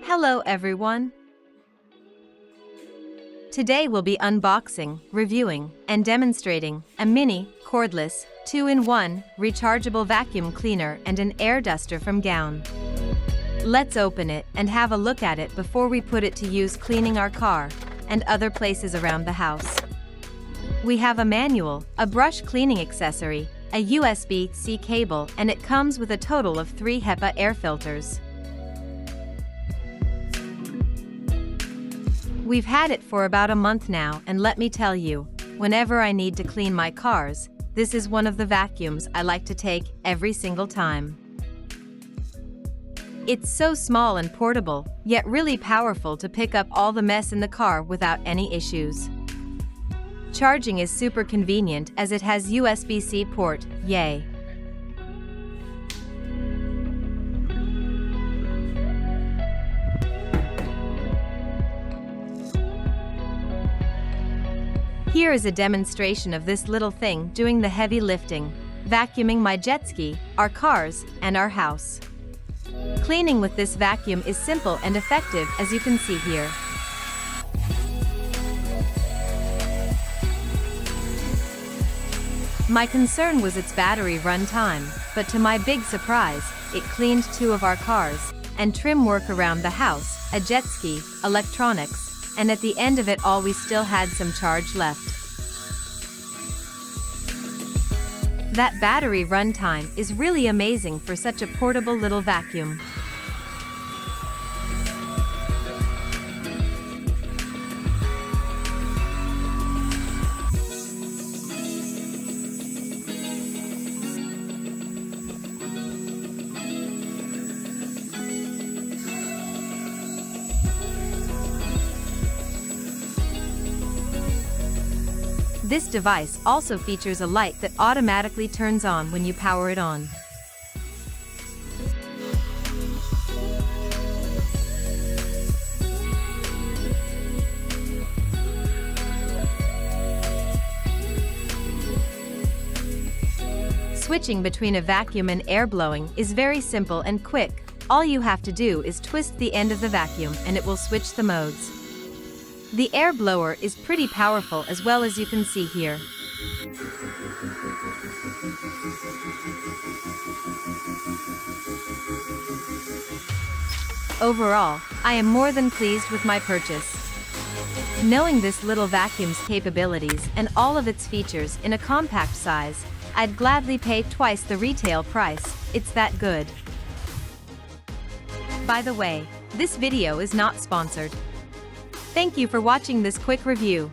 Hello everyone! Today we'll be unboxing, reviewing, and demonstrating a mini, cordless, 2-in-1, rechargeable vacuum cleaner and an air duster from Gown. Let's open it and have a look at it before we put it to use cleaning our car and other places around the house. We have a manual, a brush cleaning accessory, a USB-C cable, and it comes with a total of 3 HEPA air filters. We've had it for about a month now, and let me tell you, whenever I need to clean my cars, this is one of the vacuums I like to take every single time. It's so small and portable, yet really powerful to pick up all the mess in the car without any issues. Charging is super convenient as it has USB-C port, yay! Here is a demonstration of this little thing doing the heavy lifting, vacuuming my jet ski, our cars, and our house. Cleaning with this vacuum is simple and effective, as you can see here. My concern was its battery run time, but to my big surprise, it cleaned 2 of our cars, and trim work around the house, a jet ski, electronics, and at the end of it all we still had some charge left. That battery run time is really amazing for such a portable little vacuum. This device also features a light that automatically turns on when you power it on. Switching between a vacuum and air blowing is very simple and quick. All you have to do is twist the end of the vacuum and it will switch the modes. The air blower is pretty powerful, as well, as you can see here. Overall, I am more than pleased with my purchase. Knowing this little vacuum's capabilities and all of its features in a compact size, I'd gladly pay twice the retail price. It's that good. By the way, this video is not sponsored. Thank you for watching this quick review.